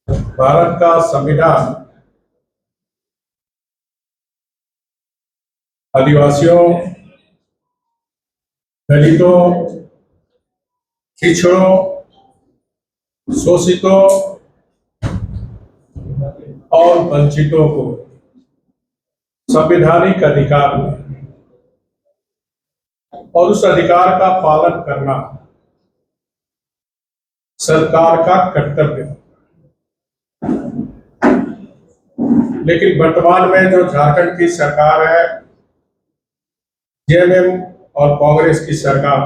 भारत का संविधान आदिवासियों, दलितों, पिछड़ों, शोषितों और वंचितों को संवैधानिक अधिकार है और उस अधिकार का पालन करना सरकार का कर्तव्य है। लेकिन वर्तमान में जो झारखंड की सरकार है, जेएमएम और कांग्रेस की सरकार,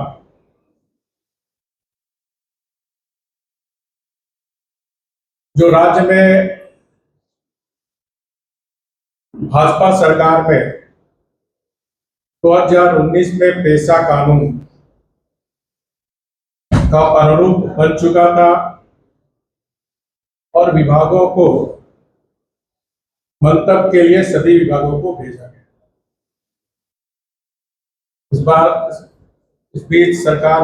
जो राज्य में भाजपा सरकार में 2019 में पेशा कानून का अनुरूप बन चुका था और विभागों को मंतव्य के लिए सभी विभागों को भेजा गया। इस बीच सरकार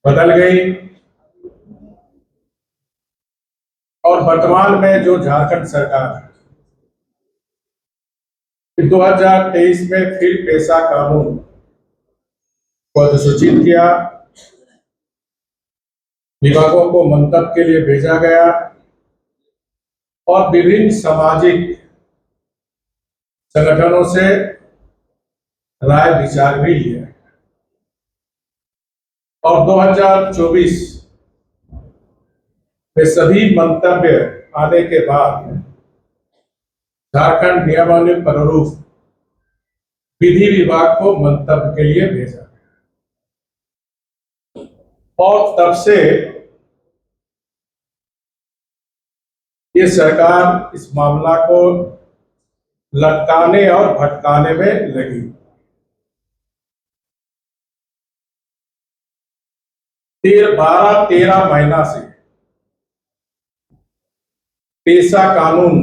बदल गई और वर्तमान में जो झारखंड सरकार है, 2023 में फिर पेशा कानून को अधिसूचित किया, विभागों को मंतव्य के लिए भेजा गया और विभिन्न सामाजिक संगठनों से राय विचार भी लिया और 2024 में सभी मंतव्य आने के बाद झारखंड नियमावली पर अनुरूप विधि विभाग को मंतव्य के लिए भेजा और तब से ये सरकार इस मामला को लटकाने और भटकाने में लगी। 12-13 महीना से पेशा कानून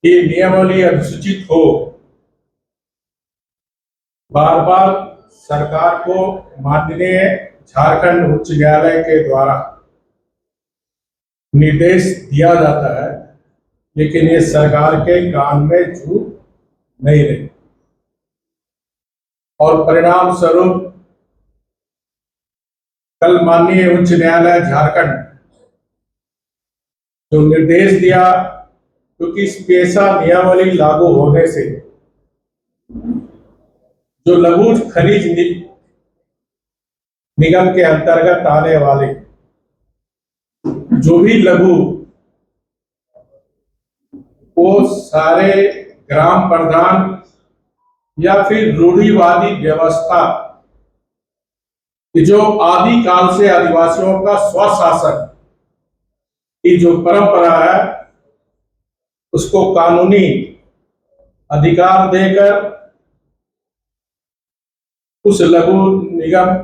की नियमावली अधिसूचित हो, बार बार सरकार को माननीय झारखंड उच्च न्यायालय के द्वारा निर्देश दिया जाता है, लेकिन ये सरकार के कान में जू नहीं रही और परिणाम स्वरूप कल माननीय उच्च न्यायालय झारखंड जो निर्देश दिया, क्योंकि इस पेशा नियमावली लागू होने से जो लघु खनिज निगम के अंतर्गत आने वाले जो भी लघु, वो सारे ग्राम प्रधान या फिर रूढ़िवादी व्यवस्था कि जो आदि काल से आदिवासियों का स्वशासन की जो परंपरा है, उसको कानूनी अधिकार देकर उस लघु निगम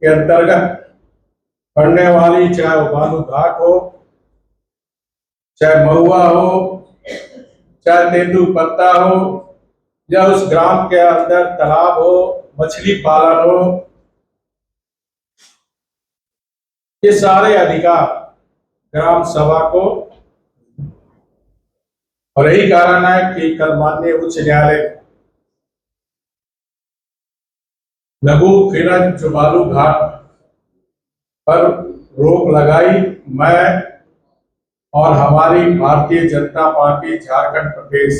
के अंतर्गत पड़ने वाली, चाहे वो बालू घाट हो, चाहे महुआ हो, चाहे तेंदुपत्ता हो, या उस ग्राम के अंदर तालाब हो, मछली पालन हो, ये सारे अधिकार ग्राम सभा को। और यही कारण है कि कल माननीय उच्च न्यायालय लघु खनन जो बालू घाट पर रोक लगाई। मैं और हमारी भारतीय जनता पार्टी झारखंड प्रदेश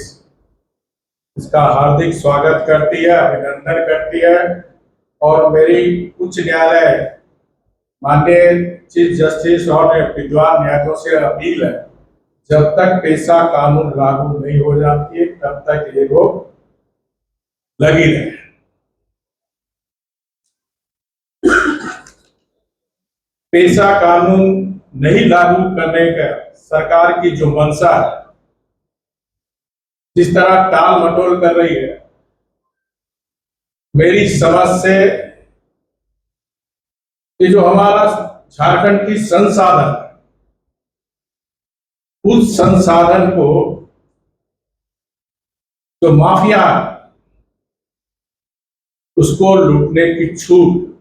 इसका हार्दिक स्वागत करती है, अभिनंदन करती है और मेरी उच्च न्यायालय माननीय चीफ जस्टिस और विद्वान न्यायाधीशों से अपील है, जब तक पेशा कानून लागू नहीं हो जाती है तब तक ये रोक लगी रहे। पेशा कानून नहीं लागू करने का सरकार की जो मंशा है, जिस तरह टाल मटोल कर रही है, मेरी समझ से ये जो हमारा झारखंड की संसाधन, उस संसाधन को जो माफिया उसको लूटने की छूट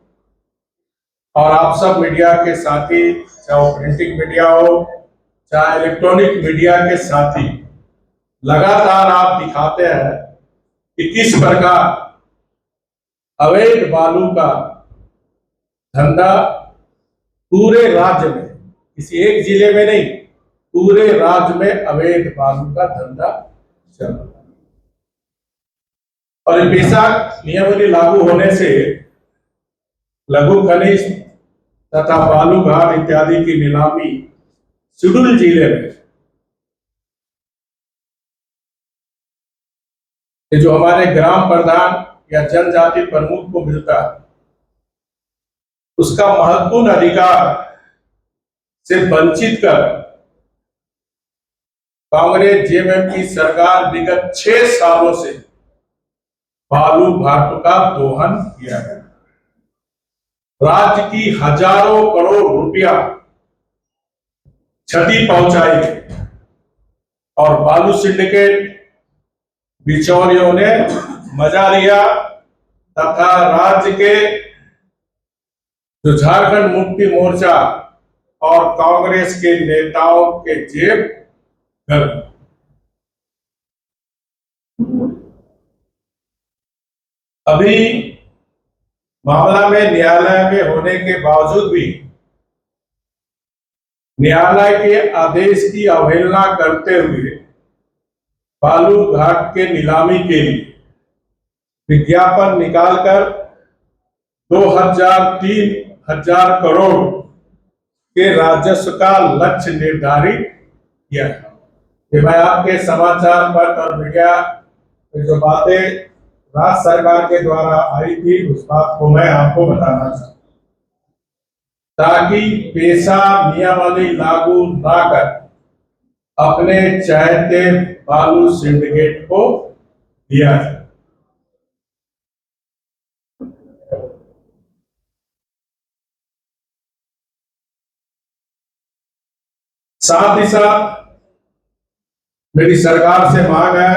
और आप सब मीडिया के साथी चाहे वो प्रिंटिंग मीडिया हो, चाहे इलेक्ट्रॉनिक मीडिया के साथी, लगातार आप दिखाते हैं कि किस प्रकार अवैध बालू का धंधा पूरे राज्य में, किसी एक जिले में नहीं, पूरे राज्य में अवैध बालू का धंधा चल रहा है। और पेशा नियमावली लागू होने से लघु खनिज तथा बालू घाट इत्यादि की नीलामी शेड्यूल जिले में, जो हमारे ग्राम प्रधान या जनजाति प्रमुख को मिलता है, उसका महत्वपूर्ण अधिकार से वंचित कर कांग्रेस जेएमएम की सरकार विगत 6 सालों से बालू घाटों का दोहन किया है। राज्य की हजारों करोड़ रुपया क्षति पहुंचाई गई और बालू सिंडिकेट बिचौलियों ने मजा लिया तथा राज्य के जो झारखंड मुक्ति मोर्चा और कांग्रेस के नेताओं के जेब गर्म। अभी मामला में न्यायालय में होने के बावजूद भी न्यायालय के आदेश की अवहेलना करते हुए बालू घाट के नीलामी के लिए विज्ञापन निकालकर 2,000-3,000 करोड़ के राजस्व का लक्ष्य निर्धारित किया। ये मैं आपके समाचार पत्र और मीडिया में जो बातें राज्य सरकार के द्वारा आई थी, उस बात को मैं आपको बताना चाहता हूं, ताकि पेशा नियमावली लागू ना कर अपने चाहते बालू सिंडिकेट को दिया जाए। साथ ही साथ मेरी सरकार से मांग है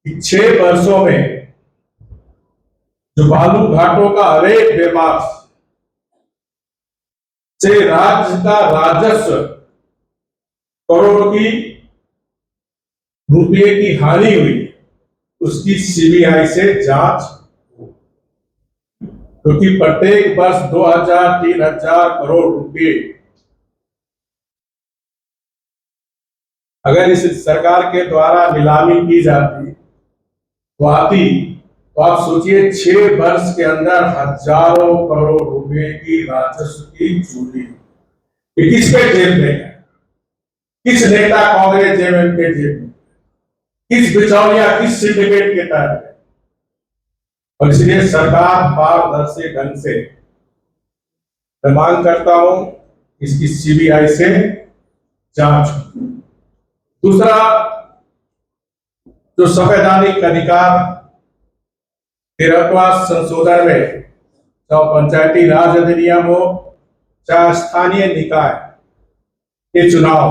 कि 6 वर्षों में जो बालू घाटों का अवैध व्यापार से राज्य का राजस्व करोड़ की रुपये की हानि हुई, उसकी सीबीआई से जांच हो, क्योंकि प्रत्येक वर्ष 2,000-3,000 करोड़ रुपये अगर इस सरकार के द्वारा नीलामी की जाती तो आती, तो आप सोचिए 6 वर्ष के अंदर हजारों करोड़ रुपए की राजस्व की चोरी, ये किसके जेब में है? किस नेता कांग्रेस जेएमएम के जेब में? किस बिचौलिया, किस सिंडिकेट के तहत है? और इसलिए सरकार पारदर्शी ढंग से, मैं मांग करता हूं इसकी सीबीआई से जांच हो। दूसरा, जो संवैधानिक अधिकार 13वां संशोधन में, चाहे पंचायती राज अधिनियम हो, चाहे स्थानीय निकाय के चुनाव,